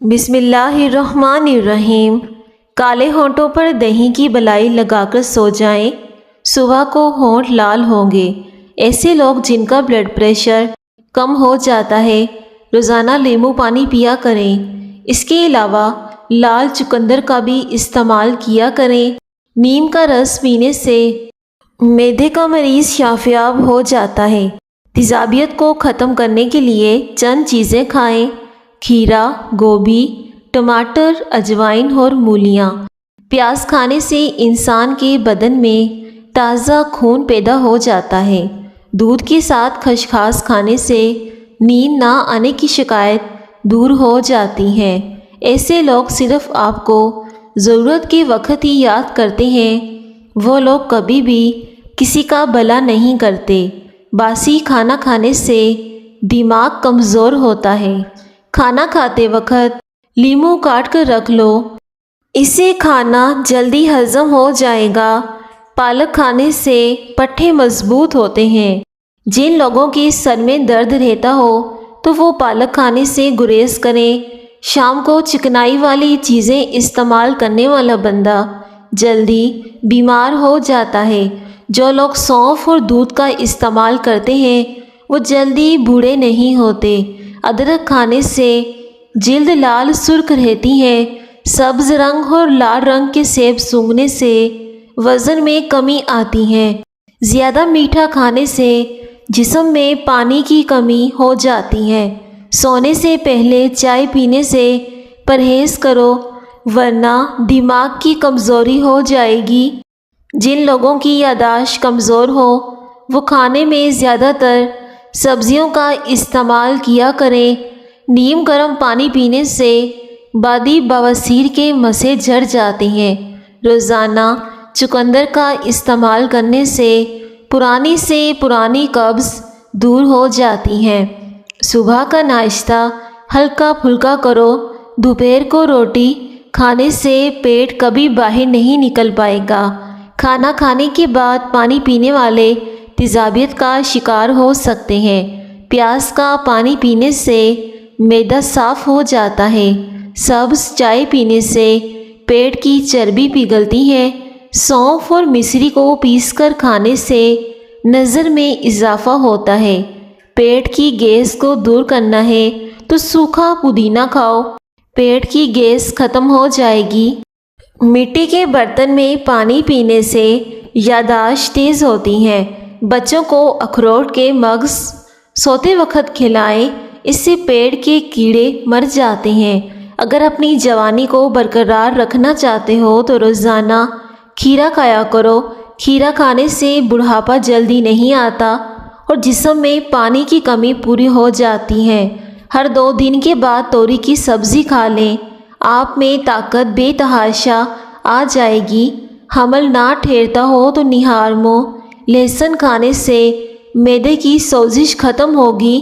بسم اللہ الرحمن الرحیم۔ کالے ہونٹوں پر دہی کی بلائی لگا کر سو جائیں، صبح کو ہونٹ لال ہوں گے۔ ایسے لوگ جن کا بلڈ پریشر کم ہو جاتا ہے روزانہ لیمو پانی پیا کریں۔ اس کے علاوہ لال چقندر کا بھی استعمال کیا کریں۔ نیم کا رس پینے سے معدے کا مریض شفایاب ہو جاتا ہے۔ تیزابیت کو ختم کرنے کے لیے چند چیزیں کھائیں: کھیرا، گوبھی، ٹماٹر، اجوائن اور مولیاں۔ پیاز کھانے سے انسان کے بدن میں تازہ خون پیدا ہو جاتا ہے۔ دودھ کے ساتھ خسخاس کھانے سے نیند نہ آنے کی شکایت دور ہو جاتی ہے۔ ایسے لوگ صرف آپ کو ضرورت کے وقت ہی یاد کرتے ہیں، وہ لوگ کبھی بھی کسی کا بھلا نہیں کرتے۔ باسی کھانا کھانے سے دماغ کمزور ہوتا ہے۔ کھانا کھاتے وقت لیمو کاٹ کر رکھ لو، اسے کھانا جلدی ہضم ہو جائے گا۔ پالک کھانے سے پٹھے مضبوط ہوتے ہیں۔ جن لوگوں کے سر میں درد رہتا ہو تو وہ پالک کھانے سے گریز کریں۔ شام کو چکنائی والی چیزیں استعمال کرنے والا بندہ جلدی بیمار ہو جاتا ہے۔ جو لوگ سونف اور دودھ کا استعمال کرتے ہیں وہ جلدی بوڑھے نہیں ہوتے۔ ادرک کھانے سے جلد لال سرخ رہتی ہے۔ سبز رنگ اور لال رنگ کے سیب سونگھنے سے وزن میں کمی آتی ہے۔ زیادہ میٹھا کھانے سے جسم میں پانی کی کمی ہو جاتی ہے۔ سونے سے پہلے چائے پینے سے پرہیز کرو ورنہ دماغ کی کمزوری ہو جائے گی۔ جن لوگوں کی یادداشت کمزور ہو وہ کھانے میں زیادہ تر سبزیوں کا استعمال کیا کریں۔ نیم گرم پانی پینے سے بادی بواسیر کے مسئلے جھڑ جاتے ہیں۔ روزانہ چقندر کا استعمال کرنے سے پرانی قبض دور ہو جاتی ہے۔ صبح کا ناشتہ ہلکا پھلکا کرو۔ دوپہر کو روٹی کھانے سے پیٹ کبھی باہر نہیں نکل پائے گا۔ کھانا کھانے کے بعد پانی پینے والے تیزابیت کا شکار ہو سکتے ہیں۔ پیاز کا پانی پینے سے معدہ صاف ہو جاتا ہے۔ سبز چائے پینے سے پیٹ کی چربی پگھلتی ہے۔ سونف اور مصری کو پیس کر کھانے سے نظر میں اضافہ ہوتا ہے۔ پیٹ کی گیس کو دور کرنا ہے تو سوکھا پودینہ کھاؤ، پیٹ کی گیس ختم ہو جائے گی۔ مٹی کے برتن میں پانی پینے سے یادداشت تیز ہوتی ہے۔ بچوں کو اخروٹ کے مغز سوتے وقت کھلائیں، اس سے پیٹ کے کیڑے مر جاتے ہیں۔ اگر اپنی جوانی کو برقرار رکھنا چاہتے ہو تو روزانہ کھیرا کھایا کرو۔ کھیرا کھانے سے بڑھاپا جلدی نہیں آتا اور جسم میں پانی کی کمی پوری ہو جاتی ہے۔ ہر 2 دن کے بعد توری کی سبزی کھا لیں، آپ میں طاقت بے تحاشا آ جائے گی۔ حمل نہ ٹھہرتا ہو تو نہار لہسن کھانے سے معدے کی سوزش ختم ہوگی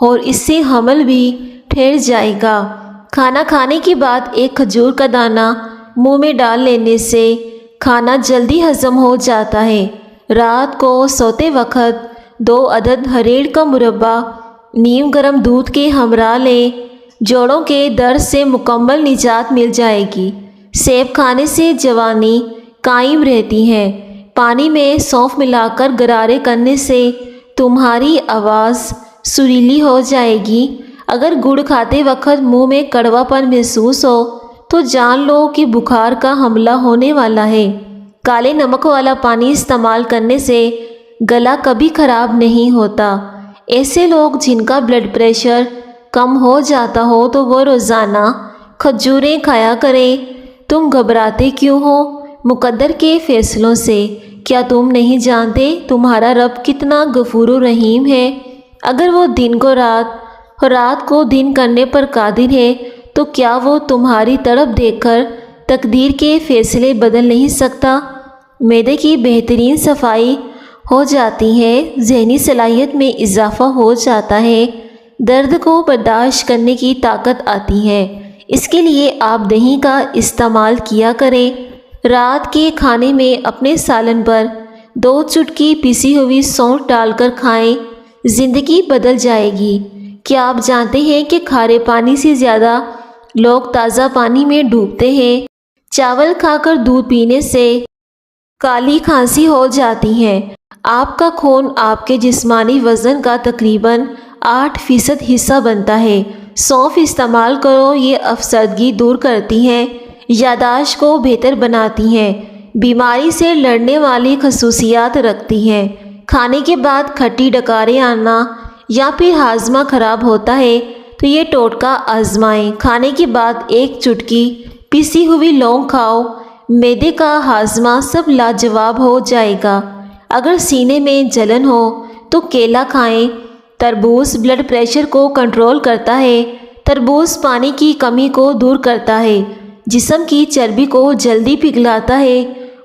اور اس سے حمل بھی ٹھہر جائے گا۔ کھانا کھانے کے بعد ایک کھجور کا دانہ منہ میں ڈال لینے سے کھانا جلدی ہضم ہو جاتا ہے۔ رات کو سوتے وقت 2 عدد ہریڑ کا مربع نیم گرم دودھ کے ہمراہ لیں، جوڑوں کے درد سے مکمل نجات مل جائے گی۔ سیب کھانے سے جوانی قائم رہتی ہے۔ پانی میں سونف ملا کر غرارے کرنے سے تمہاری آواز سریلی ہو جائے گی۔ اگر گڑ کھاتے وقت منہ میں کڑوا پن محسوس ہو تو جان لو کہ بخار کا حملہ ہونے والا ہے۔ کالے نمک والا پانی استعمال کرنے سے گلا کبھی خراب نہیں ہوتا۔ ایسے لوگ جن کا بلڈ پریشر کم ہو جاتا ہو تو وہ روزانہ کھجوریں کھایا کریں۔ تم گھبراتے کیوں ہو مقدر کے فیصلوں سے؟ کیا تم نہیں جانتے تمہارا رب کتنا غفور و رحیم ہے؟ اگر وہ دن کو رات اور رات کو دن کرنے پر قادر ہے تو کیا وہ تمہاری طرف دیکھ کر تقدیر کے فیصلے بدل نہیں سکتا؟ معدے کی بہترین صفائی ہو جاتی ہے، ذہنی صلاحیت میں اضافہ ہو جاتا ہے، درد کو برداشت کرنے کی طاقت آتی ہے۔ اس کے لیے آپ دہی کا استعمال کیا کریں۔ رات کے کھانے میں اپنے سالن پر 2 چٹکی پیسی ہوئی سونٹ ڈال کر کھائیں، زندگی بدل جائے گی۔ کیا آپ جانتے ہیں کہ کھارے پانی سے زیادہ لوگ تازہ پانی میں ڈوبتے ہیں۔ چاول کھا کر دودھ پینے سے کالی کھانسی ہو جاتی ہے۔ آپ کا خون آپ کے جسمانی وزن کا تقریباً 8% حصہ بنتا ہے۔ سونف استعمال کرو، یہ افسردگی دور کرتی ہے، یادداشت کو بہتر بناتی ہے، بیماری سے لڑنے والی خصوصیات رکھتی ہے۔ کھانے کے بعد کھٹی ڈکاریں آنا یا پھر ہاضمہ خراب ہوتا ہے تو یہ ٹوٹکا آزمائیں۔ کھانے کے بعد ایک چٹکی پیسی ہوئی لونگ کھاؤ، معدے کا ہاضمہ سب لاجواب ہو جائے گا۔ اگر سینے میں جلن ہو تو کیلا کھائیں۔ تربوز بلڈ پریشر کو کنٹرول کرتا ہے۔ تربوز پانی کی کمی کو دور کرتا ہے، جسم کی چربی کو جلدی پگھلاتا ہے۔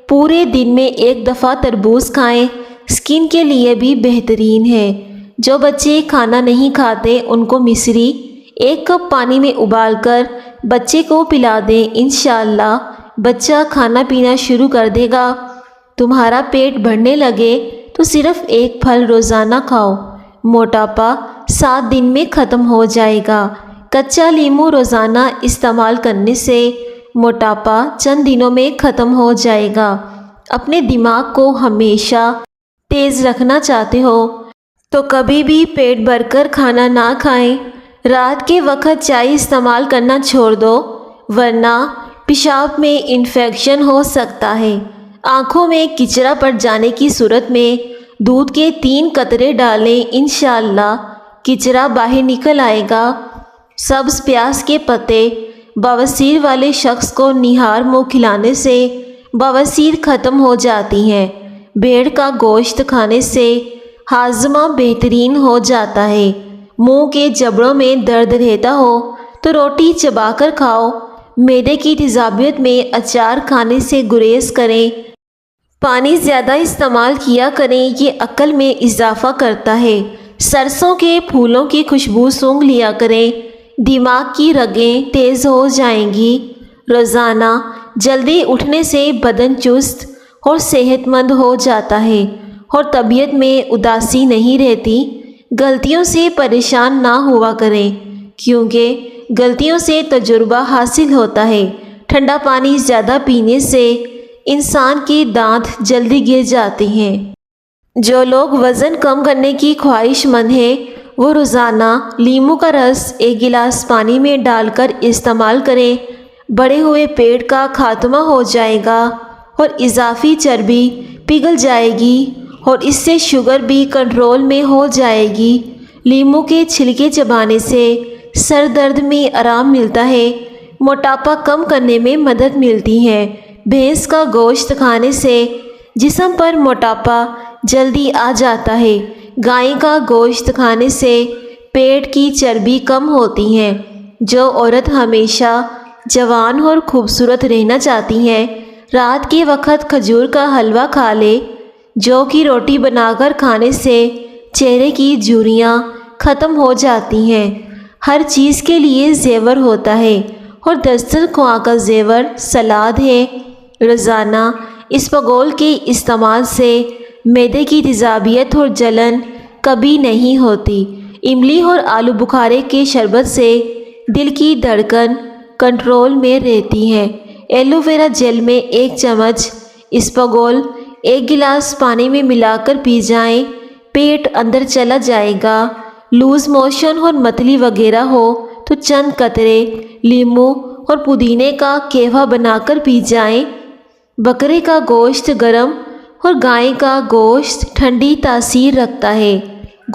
پورے دن میں ایک دفعہ تربوز کھائیں، اسکن کے لیے بھی بہترین ہے۔ جو بچے کھانا نہیں کھاتے ان کو مصری 1 کپ پانی میں ابال کر بچے کو پلا دیں، انشاءاللہ بچہ کھانا پینا شروع کر دے گا۔ تمہارا پیٹ بڑھنے لگے تو صرف 1 پھل روزانہ کھاؤ، موٹاپا 7 دن میں ختم ہو جائے گا۔ کچا لیمو روزانہ استعمال کرنے سے موٹاپا چند دنوں میں ختم ہو جائے گا۔ اپنے دماغ کو ہمیشہ تیز رکھنا چاہتے ہو تو کبھی بھی پیٹ بھر کر کھانا نہ کھائیں۔ رات کے وقت چائے استعمال کرنا چھوڑ دو، ورنہ پیشاب میں انفیکشن ہو سکتا ہے۔ آنکھوں میں کچرا پڑ جانے کی صورت میں دودھ کے 3 قطرے ڈالیں، انشاءاللہ کچرا باہر نکل آئے گا۔ سبز پیاز کے پتے بواسیر والے شخص کو نہار منہ کھلانے سے بواسیر ختم ہو جاتی ہے۔ بھیڑ کا گوشت کھانے سے ہاضمہ بہترین ہو جاتا ہے۔ منہ کے جبڑوں میں درد رہتا ہو تو روٹی چبا کر کھاؤ۔ معدے کی تیزابیت میں اچار کھانے سے گریز کریں۔ پانی زیادہ استعمال کیا کریں، یہ عقل میں اضافہ کرتا ہے۔ سرسوں کے پھولوں کی خوشبو سونگھ لیا کریں، دماغ کی رگیں تیز ہو جائیں گی۔ روزانہ جلدی اٹھنے سے بدن چست اور صحت مند ہو جاتا ہے اور طبیعت میں اداسی نہیں رہتی۔ غلطیوں سے پریشان نہ ہوا کریں، کیونکہ غلطیوں سے تجربہ حاصل ہوتا ہے۔ ٹھنڈا پانی زیادہ پینے سے انسان کے دانت جلدی گر جاتے ہیں۔ جو لوگ وزن کم کرنے کی خواہش مند ہیں وہ روزانہ لیموں کا رس 1 گلاس پانی میں ڈال کر استعمال کریں۔ بڑھے ہوئے پیٹ کا خاتمہ ہو جائے گا اور اضافی چربی پگھل جائے گی اور اس سے شوگر بھی کنٹرول میں ہو جائے گی۔ لیموں کے چھلکے چبانے سے سر درد میں آرام ملتا ہے، موٹاپا کم کرنے میں مدد ملتی ہے۔ بھینس کا گوشت کھانے سے جسم پر موٹاپا جلدی آ جاتا ہے۔ گائے کا گوشت کھانے سے پیٹ کی چربی کم ہوتی ہے۔ جو عورت ہمیشہ جوان اور خوبصورت رہنا چاہتی ہے، رات کے وقت کھجور کا حلوہ کھا لے۔ جو کی روٹی بنا کر کھانے سے چہرے کی جھریاں ختم ہو جاتی ہیں۔ ہر چیز کے لیے زیور ہوتا ہے اور دسترخواں کا زیور سلاد ہے۔ روزانہ اسپغول کے استعمال سے معدے کی تیزابیت اور جلن کبھی نہیں ہوتی۔ املی اور آلو بخارے کے شربت سے دل کی دھڑکن کنٹرول میں رہتی ہے۔ ایلو ویرا جیل میں 1 چمچ اسپغول 1 گلاس پانی میں ملا کر پی جائیں، پیٹ اندر چلا جائے گا۔ لوز موشن اور متلی وغیرہ ہو تو چند قطرے لیموں اور پودینے کا قہوہ بنا کر پی جائیں۔ بکرے کا گوشت گرم اور گائے کا گوشت ٹھنڈی تاثیر رکھتا ہے۔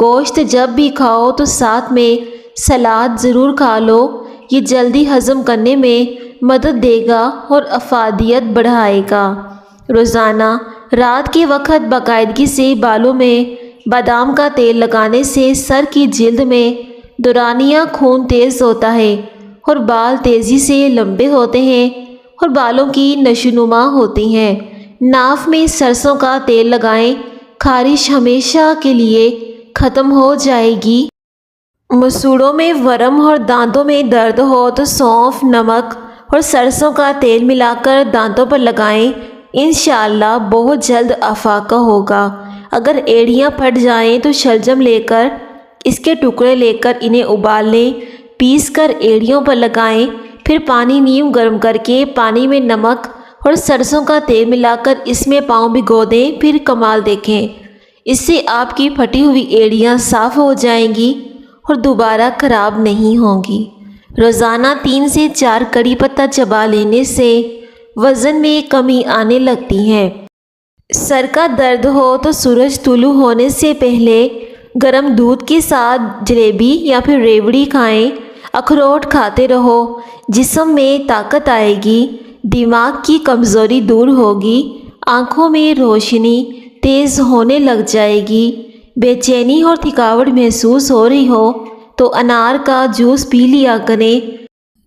گوشت جب بھی کھاؤ تو ساتھ میں سلاد ضرور کھا لو، یہ جلدی ہضم کرنے میں مدد دے گا اور افادیت بڑھائے گا۔ روزانہ رات کے وقت باقاعدگی سے بالوں میں بادام کا تیل لگانے سے سر کی جلد میں دورانیہ خون تیز ہوتا ہے اور بال تیزی سے لمبے ہوتے ہیں اور بالوں کی نشوونما ہوتی ہے۔ ناف میں سرسوں کا تیل لگائیں، خارش ہمیشہ کے لیے ختم ہو جائے گی۔ مسوڑوں میں ورم اور دانتوں میں درد ہو تو سونف، نمک اور سرسوں کا تیل ملا کر دانتوں پر لگائیں، انشاءاللہ بہت جلد افاقہ ہوگا۔ اگر ایڑیاں پھٹ جائیں تو شلجم لے کر اس کے ٹکڑے لے کر انہیں ابال لیں، پیس کر ایڑیوں پر لگائیں، پھر پھر پانی نیم گرم کر کے پانی میں نمک اور سرسوں کا تیل ملا کر اس میں پاؤں بھگو دیں، پھر کمال دیکھیں۔ اس سے آپ کی پھٹی ہوئی ایڑیاں صاف ہو جائیں گی اور دوبارہ خراب نہیں ہوں گی۔ روزانہ 3 سے 4 کڑی پتہ چبا لینے سے وزن میں کمی آنے لگتی ہے۔ سر کا درد ہو تو سورج طلوع ہونے سے پہلے گرم دودھ کے ساتھ جلیبی یا پھر ریوڑی کھائیں۔ اخروٹ کھاتے رہو، جسم میں طاقت آئے گی، دماغ کی کمزوری دور ہوگی، آنکھوں میں روشنی تیز ہونے لگ جائے گی۔ بے چینی اور تھکاوٹ محسوس ہو رہی ہو تو انار کا جوس پی لیا کریں،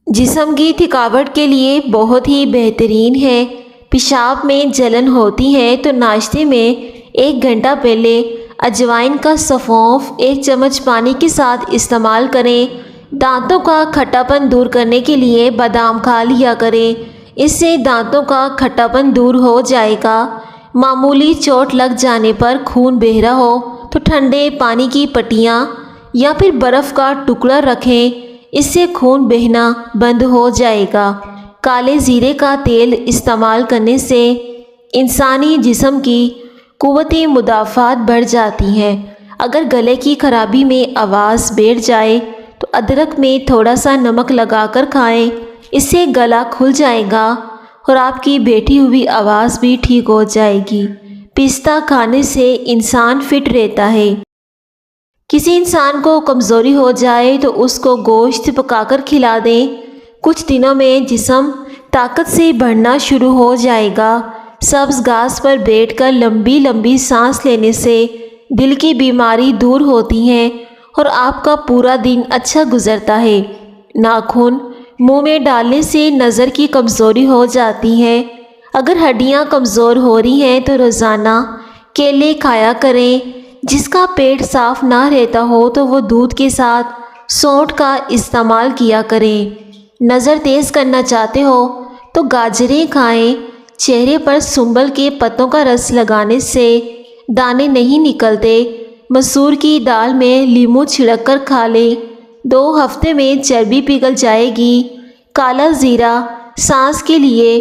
جسم کی تھکاوٹ کے لیے بہت ہی بہترین ہے۔ پیشاب میں جلن ہوتی ہے تو ناشتے میں 1 گھنٹہ پہلے اجوائن کا سونف 1 چمچ پانی کے ساتھ استعمال کریں۔ دانتوں کا کھٹا پن دور کرنے کے لیے بادام کھا لیا کریں، اس سے دانتوں کا کھٹا پن دور ہو جائے گا۔ معمولی چوٹ لگ جانے پر خون بہہ رہا ہو تو ٹھنڈے پانی کی پٹیاں یا پھر برف کا ٹکڑا رکھیں، اس سے خون بہنا بند ہو جائے گا۔ کالے زیرے کا تیل استعمال کرنے سے انسانی جسم کی قوت مدافعت بڑھ جاتی ہے۔ اگر گلے کی خرابی میں آواز بیٹھ جائے تو ادرک میں تھوڑا سا نمک لگا کر کھائیں، اس سے گلا کھل جائے گا اور آپ کی بیٹھی ہوئی آواز بھی ٹھیک ہو جائے گی۔ پستہ کھانے سے انسان فٹ رہتا ہے۔ کسی انسان کو کمزوری ہو جائے تو اس کو گوشت پکا کر کھلا دیں، کچھ دنوں میں جسم طاقت سے بڑھنا شروع ہو جائے گا۔ سبز گھاس پر بیٹھ کر لمبی لمبی سانس لینے سے دل کی بیماری دور ہوتی ہے اور آپ کا پورا دن اچھا گزرتا ہے۔ ناخن منہ میں ڈالنے سے نظر کی کمزوری ہو جاتی ہے۔ اگر ہڈیاں کمزور ہو رہی ہیں تو روزانہ کیلے کھایا کریں۔ جس کا پیٹ صاف نہ رہتا ہو تو وہ دودھ کے ساتھ سونٹھ کا استعمال کیا کریں۔ نظر تیز کرنا چاہتے ہو تو گاجریں کھائیں۔ چہرے پر سنبل کے پتوں کا رس لگانے سے دانے نہیں نکلتے۔ مسور کی دال میں لیموں چھڑک کر کھا لیں، 2 ہفتے میں چربی پگھل جائے گی۔ کالا زیرہ سانس کے لیے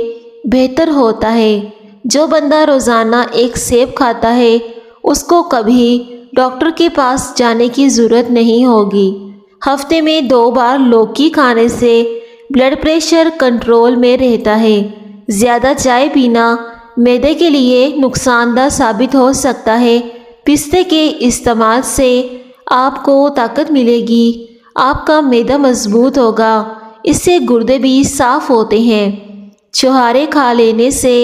بہتر ہوتا ہے۔ جو بندہ روزانہ 1 سیب کھاتا ہے اس کو کبھی ڈاکٹر کے پاس جانے کی ضرورت نہیں ہوگی۔ ہفتے میں 2 بار لوکی کھانے سے بلڈ پریشر کنٹرول میں رہتا ہے۔ زیادہ چائے پینا معدے کے لیے نقصان دہ ثابت ہو سکتا ہے۔ پستے کے استعمال سے آپ کو طاقت ملے گی، آپ کا معدہ مضبوط ہوگا، اس سے گردے بھی صاف ہوتے ہیں۔ چھہارے کھا لینے سے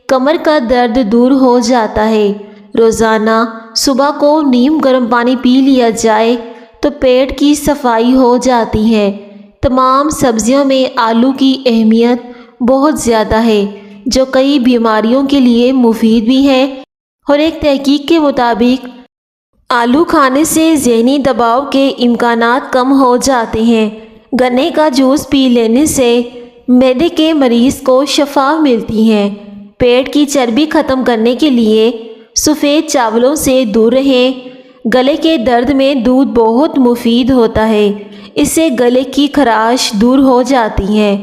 کمر کا درد دور ہو جاتا ہے۔ روزانہ صبح کو نیم گرم پانی پی لیا جائے تو پیٹ کی صفائی ہو جاتی ہے۔ تمام سبزیوں میں آلو کی اہمیت بہت زیادہ ہے، جو کئی بیماریوں کے لیے مفید بھی ہے، اور ایک تحقیق کے مطابق آلو کھانے سے ذہنی دباؤ کے امکانات کم ہو جاتے ہیں۔ گنے کا جوس پی لینے سے معدے کے مریض کو شفا ملتی ہے۔ پیٹ کی چربی ختم کرنے کے لیے سفید چاولوں سے دور رہیں۔ گلے کے درد میں دودھ بہت مفید ہوتا ہے، اس سے گلے کی خراش دور ہو جاتی ہے۔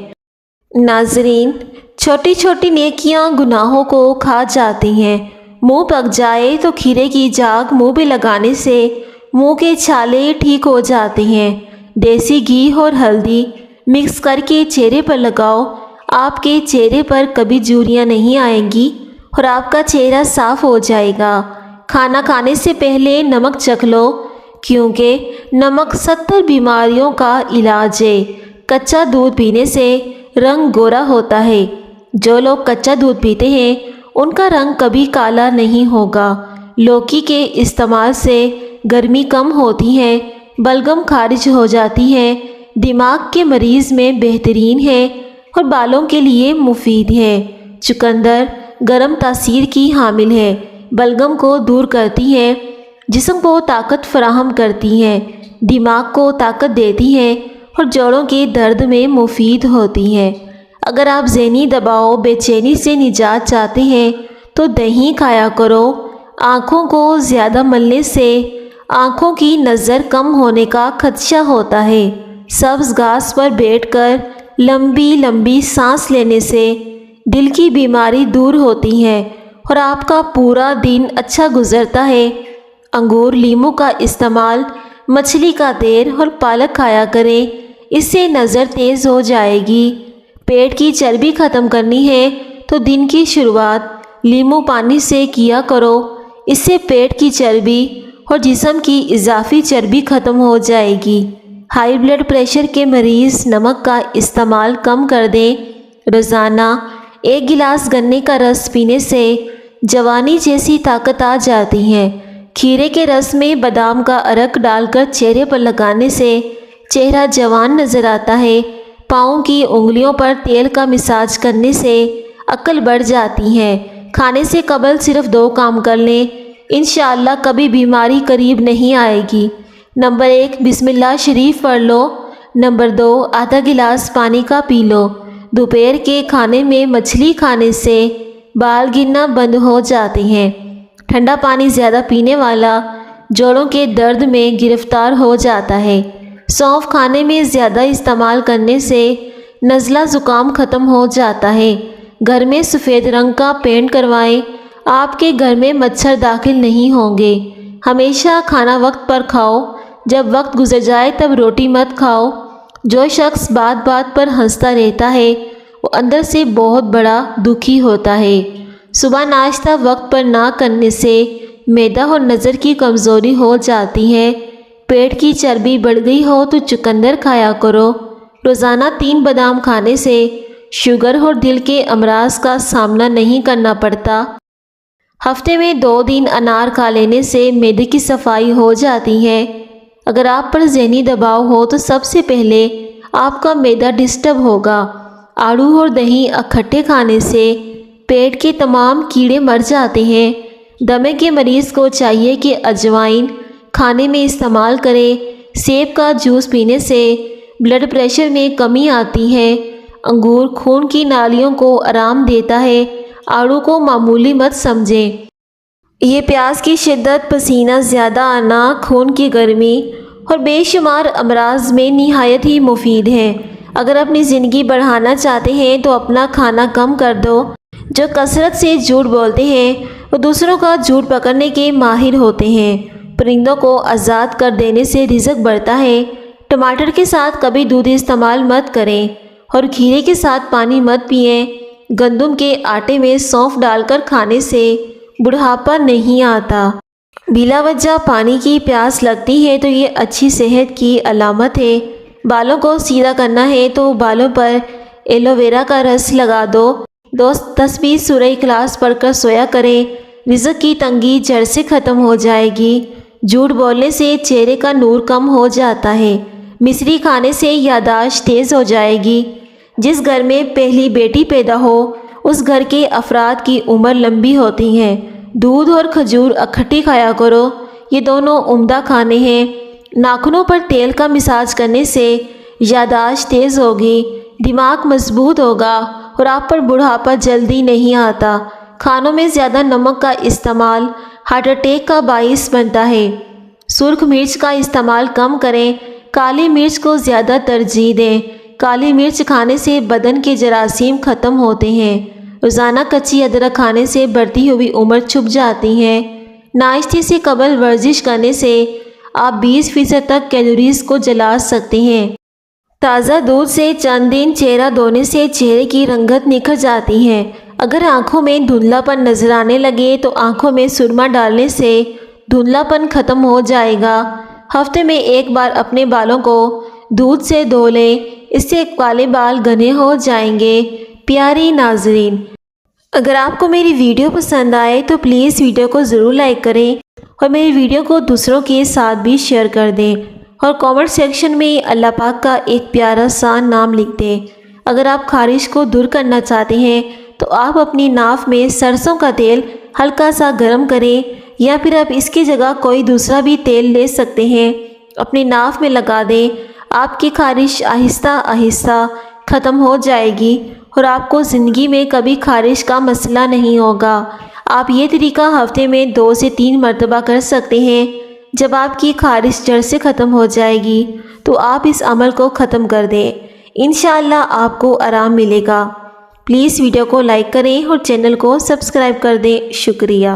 ناظرین، چھوٹی چھوٹی نیکیاں گناہوں کو کھا جاتی ہیں۔ منہ پک جائے تو کھیرے کی جاگ منہ پہ لگانے سے منہ کے چھالے ٹھیک ہو جاتے ہیں۔ دیسی گھی اور ہلدی مکس کر کے چہرے پر لگاؤ، آپ کے چہرے پر کبھی جھریاں نہیں آئیں گی اور آپ کا چہرہ صاف ہو جائے گا۔ کھانا کھانے سے پہلے نمک چکھ لو، کیونکہ نمک 70 بیماریوں کا علاج ہے۔ کچا دودھ پینے سے رنگ گورا ہوتا ہے۔ جو لوگ کچا دودھ پیتے ہیں ان کا رنگ کبھی کالا نہیں ہوگا۔ لوکی کے استعمال سے گرمی کم ہوتی ہے، بلغم خارج ہو جاتی ہے، دماغ کے مریض میں بہترین ہے اور بالوں کے لیے مفید ہے۔ چقندر گرم تاثیر کی حامل ہے، بلغم کو دور کرتی ہے، جسم کو طاقت فراہم کرتی ہے، دماغ کو طاقت دیتی ہے اور جوڑوں کے درد میں مفید ہوتی ہے۔ اگر آپ ذہنی دباؤ بے چینی سے نجات چاہتے ہیں تو دہی کھایا کرو۔ آنکھوں کو زیادہ ملنے سے آنکھوں کی نظر کم ہونے کا خدشہ ہوتا ہے۔ سبز گھاس پر بیٹھ کر لمبی لمبی سانس لینے سے دل کی بیماری دور ہوتی ہے اور آپ کا پورا دن اچھا گزرتا ہے۔ انگور، لیموں کا استعمال، مچھلی کا تیل اور پالک کھایا کریں، اس سے نظر تیز ہو جائے گی۔ پیٹ کی چربی ختم کرنی ہے تو دن کی شروعات لیموں پانی سے کیا کرو، اس سے پیٹ کی چربی اور جسم کی اضافی چربی ختم ہو جائے گی۔ ہائی بلڈ پریشر کے مریض نمک کا استعمال کم کر دیں۔ روزانہ 1 گلاس گنے کا رس پینے سے جوانی جیسی طاقت آ جاتی ہے۔ کھیرے کے رس میں بادام کا عرق ڈال کر چہرے پر لگانے سے چہرہ جوان نظر آتا ہے۔ پاؤں کی انگلیوں پر تیل کا مساج کرنے سے عقل بڑھ جاتی ہے۔ کھانے سے قبل صرف 2 کام کر لیں، انشاءاللہ کبھی بیماری قریب نہیں آئے گی۔ نمبر 1، بسم اللہ شریف پڑھ لو۔ نمبر 2، آدھا گلاس پانی کا پی لو۔ دوپہر کے کھانے میں مچھلی کھانے سے بال گرنا بند ہو جاتے ہیں۔ ٹھنڈا پانی زیادہ پینے والا جوڑوں کے درد میں گرفتار ہو جاتا ہے۔ سونف کھانے میں زیادہ استعمال کرنے سے نزلہ زکام ختم ہو جاتا ہے۔ گھر میں سفید رنگ کا پینٹ کروائیں، آپ کے گھر میں مچھر داخل نہیں ہوں گے۔ ہمیشہ کھانا وقت پر کھاؤ، جب وقت گزر جائے تب روٹی مت کھاؤ۔ جو شخص بات بات پر ہنستا رہتا ہے وہ اندر سے بہت بڑا دکھی ہوتا ہے۔ صبح ناشتہ وقت پر نہ کرنے سے معدہ اور نظر کی کمزوری ہو جاتی ہے۔ پیٹ کی چربی بڑھ گئی ہو تو چقندر کھایا کرو۔ روزانہ 3 بادام کھانے سے شوگر اور دل کے امراض کا سامنا نہیں کرنا پڑتا۔ ہفتے میں 2 دن انار کھا لینے سے معدے کی صفائی ہو جاتی ہے۔ اگر آپ پر ذہنی دباؤ ہو تو سب سے پہلے آپ کا معدہ ڈسٹرب ہوگا۔ آڑو اور دہی اکٹھے کھانے سے پیٹ کے تمام کیڑے مر جاتے ہیں۔ دمے کے مریض کو چاہیے کہ اجوائن کھانے میں استعمال کرے۔ سیب کا جوس پینے سے بلڈ پریشر میں کمی آتی ہے۔ انگور خون کی نالیوں کو آرام دیتا ہے۔ آڑو کو معمولی مت سمجھیں، یہ پیاس کی شدت، پسینہ زیادہ آنا، خون کی گرمی اور بے شمار امراض میں نہایت ہی مفید ہے۔ اگر اپنی زندگی بڑھانا چاہتے ہیں تو اپنا کھانا کم کر دو۔ جو کثرت سے جھوٹ بولتے ہیں وہ دوسروں کا جھوٹ پکڑنے کے ماہر ہوتے ہیں۔ پرندوں کو آزاد کر دینے سے رزق بڑھتا ہے۔ ٹماٹر کے ساتھ کبھی دودھ استعمال مت کریں اور کھیرے کے ساتھ پانی مت پئیں۔ گندم کے آٹے میں سونف ڈال کر کھانے سے بڑھاپا نہیں آتا۔ بلا وجہ پانی کی پیاس لگتی ہے تو یہ اچھی صحت کی علامت ہے۔ بالوں کو سیدھا کرنا ہے تو بالوں پر ایلو ویرا کا رس لگا دو۔ تسبیح سورہ اخلاص پڑھ کر سویا کریں، رزق کی تنگی جڑ سے ختم ہو جائے گی۔ جھوٹ بولنے سے چہرے کا نور کم ہو جاتا ہے۔ مصری کھانے سے یادداشت تیز ہو جائے گی۔ جس گھر میں پہلی بیٹی پیدا ہو اس گھر کے افراد کی عمر لمبی ہوتی ہے۔ دودھ اور کھجور اکٹھی کھایا کرو، یہ دونوں عمدہ کھانے ہیں۔ ناخنوں پر تیل کا مساج کرنے سے یادداشت تیز ہوگی، دماغ مضبوط ہوگا اور آپ پر بڑھاپا جلدی نہیں آتا۔ کھانوں میں زیادہ نمک کا استعمال ہارٹ اٹیک کا باعث بنتا ہے۔ سرخ مرچ کا استعمال کم کریں، کالی مرچ کو زیادہ ترجیح دیں۔ کالی مرچ کھانے سے بدن کے جراثیم ختم ہوتے ہیں۔ روزانہ کچی ادرک کھانے سے بڑھتی ہوئی عمر چھپ جاتی ہے۔ ناشتے سے قبل ورزش کرنے سے آپ 20% تک کیلوریز کو جلا سکتے ہیں۔ تازہ دودھ سے چند دن چہرہ دھونے سے چہرے کی رنگت نکھر جاتی ہے۔ اگر آنکھوں میں دھندلا پن نظر آنے لگے تو آنکھوں میں سرما ڈالنے سے دھندلا پن ختم ہو جائے گا۔ ہفتے میں 1 بار اپنے بالوں کو دودھ سے دھو لیں، اس سے کالے بال گھنے ہو جائیں گے۔ پیاری ناظرین، اگر آپ کو میری ویڈیو پسند آئے تو پلیز ویڈیو کو ضرور لائک کریں اور میری ویڈیو کو دوسروں کے ساتھ بھی شیئر کر دیں اور کامنٹ سیکشن میں اللہ پاک کا ایک پیارا سا نام لکھ دیں۔ اگر آپ خارش کو دور کرنا چاہتے ہیں تو آپ اپنی ناف میں سرسوں کا تیل ہلکا سا گرم کریں یا پھر آپ اس کی جگہ کوئی دوسرا بھی تیل لے سکتے ہیں، اپنی ناف میں لگا دیں۔ آپ کی خارش آہستہ آہستہ ختم ہو جائے گی اور آپ کو زندگی میں کبھی خارش کا مسئلہ نہیں ہوگا۔ آپ یہ طریقہ ہفتے میں 2 سے 3 مرتبہ کر سکتے ہیں۔ جب آپ کی خارش جڑ سے ختم ہو جائے گی تو آپ اس عمل کو ختم کر دیں۔ انشاءاللہ آپ کو آرام ملے گا۔ پلیز ویڈیو کو لائک کریں اور چینل کو سبسکرائب کر دیں۔ شکریہ۔